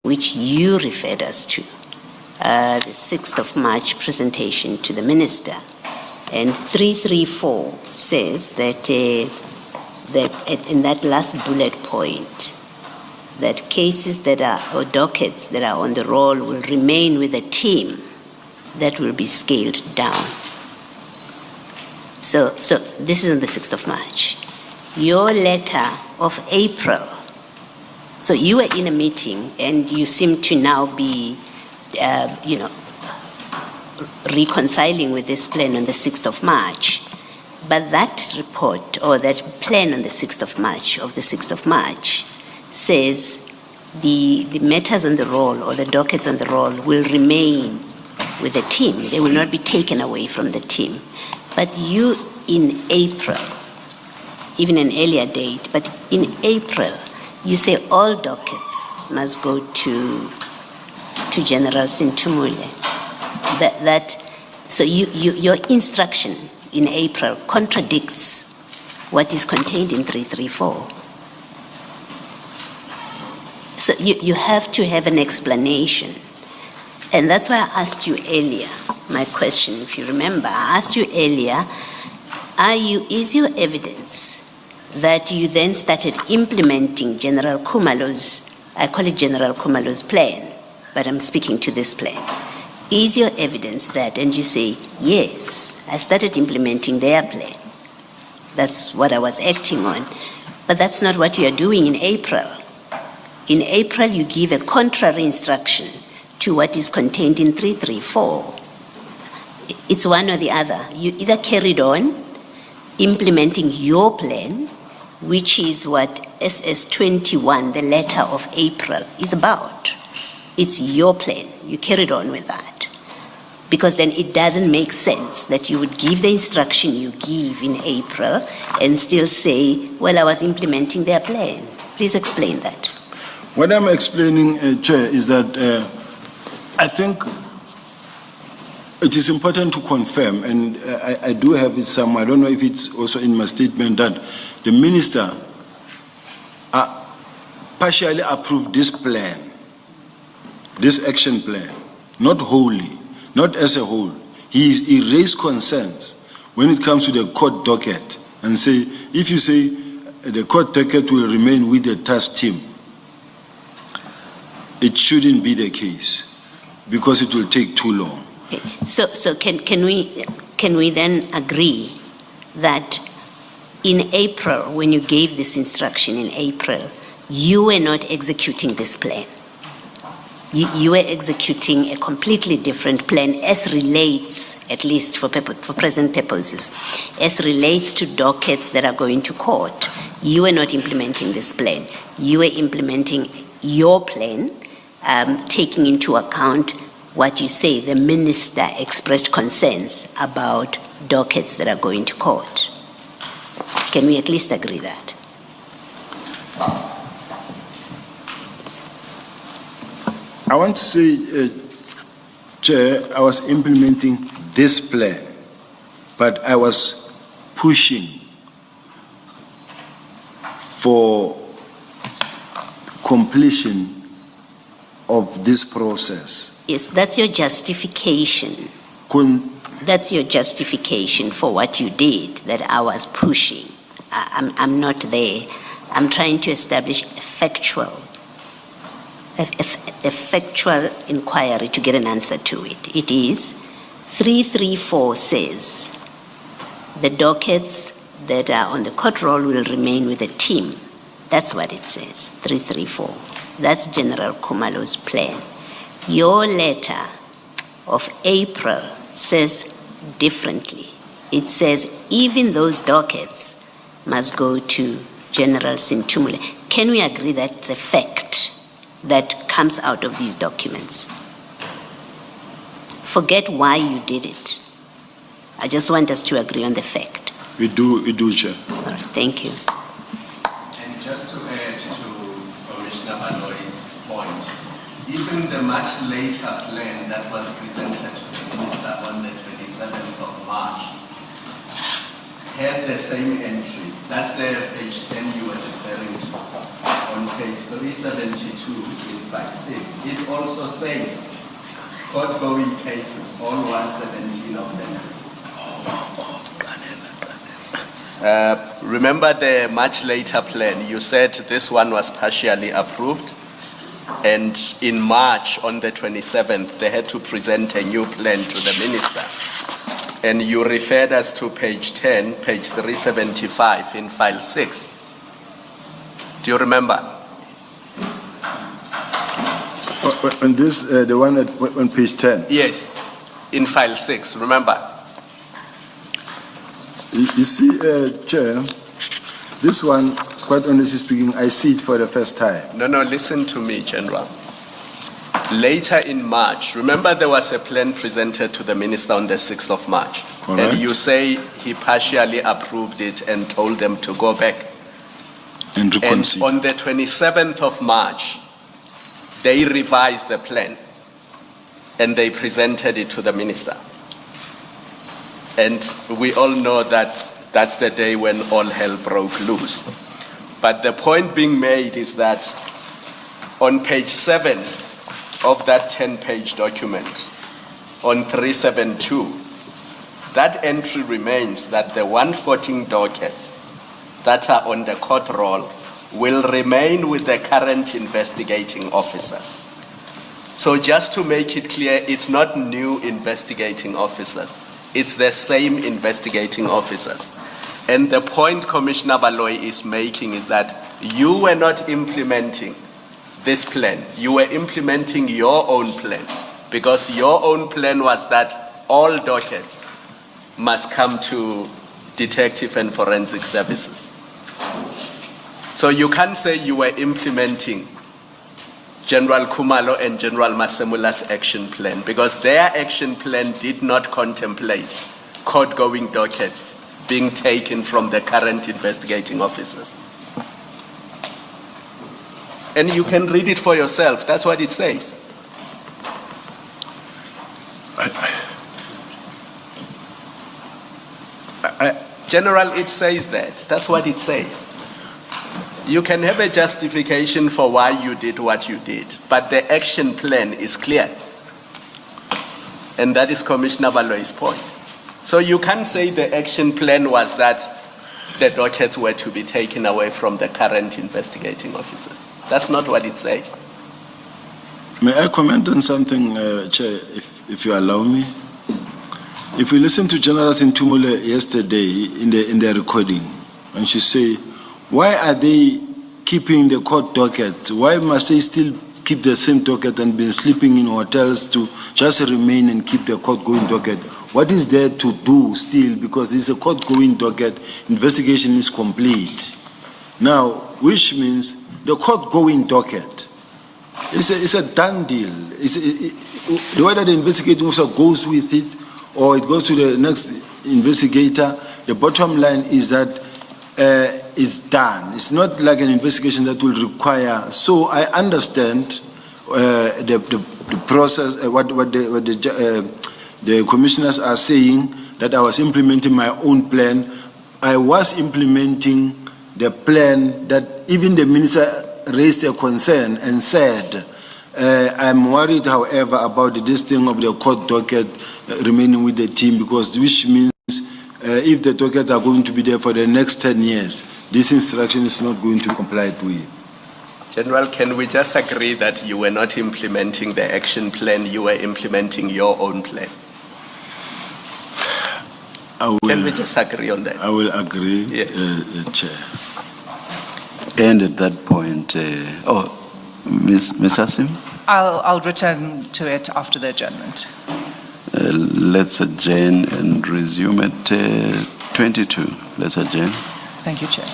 which you referred us to, the 6th of March presentation to the minister. And 334 says that, that in that last bullet point, that cases that are, or dockets that are on the roll will remain with the team that will be scaled down. So this is on the 6th of March. Your letter of April, so you were in a meeting and you seem to now be, reconciling with this plan on the 6th of March. But that report, or that plan on the 6th of March, says the matters on the roll or the dockets on the roll will remain with the team. They will not be taken away from the team. But you in April, even an earlier date, but in April, you say all dockets must go to General Sintumule. So your instruction in April contradicts what is contained in 334. So you have to have an explanation. And that's why I asked you earlier, my question, if you remember, I asked you earlier, is your evidence that you then started implementing General Kumalo's, I call it General Kumalo's plan, but I'm speaking to this plan. Is your evidence that, and you say, yes, I started implementing their plan. That's what I was acting on. But that's not what you are doing in April. In April, you give a contrary instruction to what is contained in 334. It's one or the other. You either carried on implementing your plan, which is what SS21, the letter of April, is about. It's your plan. You carried on with that. Because then it doesn't make sense that you would give the instruction you give in April and still say, well, I was implementing their plan. Please explain that. What I'm explaining, Chair, is that I think it is important to confirm, and I do have it somewhere, I don't know if it's also in my statement, that the minister partially approved this plan, this action plan, not wholly, not as a whole. He raised concerns when it comes to the court docket and say, if you say the court docket will remain with the task team, it shouldn't be the case because it will take too long. Okay. So can we then agree that in April, when you gave this instruction in April, you were not executing this plan? You were executing a completely different plan as relates, at least for present purposes, as relates to dockets that are going to court. You were not implementing this plan. You were implementing your plan, taking into account what you say the minister expressed concerns about dockets that are going to court. Can we at least agree that? I want to say, Chair, I was implementing this plan, but I was pushing for completion of this process. Yes, that's your justification. That's your justification for what you did, that I was pushing. I'm not there. I'm trying to establish a factual inquiry to get an answer to it. It is 334 says the dockets that are on the court roll will remain with the team. That's what it says, 334. That's General Kumalo's plan. Your letter of April says differently. It says even those dockets must go to General Sintumule. Can we agree that it's a fact that comes out of these documents? Forget why you did it. I just want us to agree on the fact. We do, Chair. All right, thank you. And just to add to Commissioner Baloy's point, even the much later plan that was presented to the minister on the 27th of March had the same entry. That's the page 10 you were referring to. On page 372 in 56, it also says court-going cases, all 117 of them. Remember the much later plan, you said this one was partially approved, and in March on the 27th they had to present a new plan to the minister, and you referred us to page 10, page 375 in file 6. Do you remember? On this, the one on page 10. Yes, in file 6, remember? You see, Chair, this one, quite honestly speaking, I see it for the first time. No, listen to me, General. Later in March, remember there was a plan presented to the minister on the 6th of March. Correct. And you say he partially approved it and told them to go back. And to And concede. on the 27th of March, they revised the plan and they presented it to the minister. And we all know that that's the day when all hell broke loose. But the point being made is that on page 7 of that 10-page document, on 372, that entry remains that the 114 dockets that are on the court roll will remain with the current investigating officers. So just to make it clear, it's not new investigating officers. It's the same investigating officers. And the point Commissioner Baloyi is making is that you were not implementing this plan. You were implementing your own plan, because your own plan was that all dockets must come to detective and forensic services. So you can't say you were implementing General Kumalo and General Masemula's action plan, because their action plan did not contemplate court-going dockets being taken from the current investigating officers. And you can read it for yourself. That's what it says. General, it says that. That's what it says. You can have a justification for why you did what you did, but the action plan is clear. And that is Commissioner Baloyi's point. So you can't say the action plan was that the dockets were to be taken away from the current investigating officers. That's not what it says. May I comment on something, Chair, if you allow me? If we listen to General Sintumule yesterday in the recording, and she say, why are they keeping the court dockets? Why must they still keep the same docket and been sleeping in hotels to just remain and keep the court-going docket? What is there to do still? Because it's a court-going docket, investigation is complete. Now, which means the court-going docket, it's a done deal. Whether the investigating officer goes with it or it goes to the next investigator, the bottom line is that it's done. It's not like an investigation that will require. So I understand the process, what the commissioners are saying, that I was implementing my own plan. I was implementing the plan that even the minister raised a concern and said, I'm worried, however, about this thing of the court docket remaining with the team, because which means if the dockets are going to be there for the next 10 years, this instruction is not going to be complied with. General, can we just agree that you were not implementing the action plan, you were implementing your own plan? Can we just agree on that? I will agree, Yes. Chair. And at that point, Ms. Asim, I'll return to it after the adjournment. let's adjourn and resume at 22. Let's adjourn. Thank you, Chair.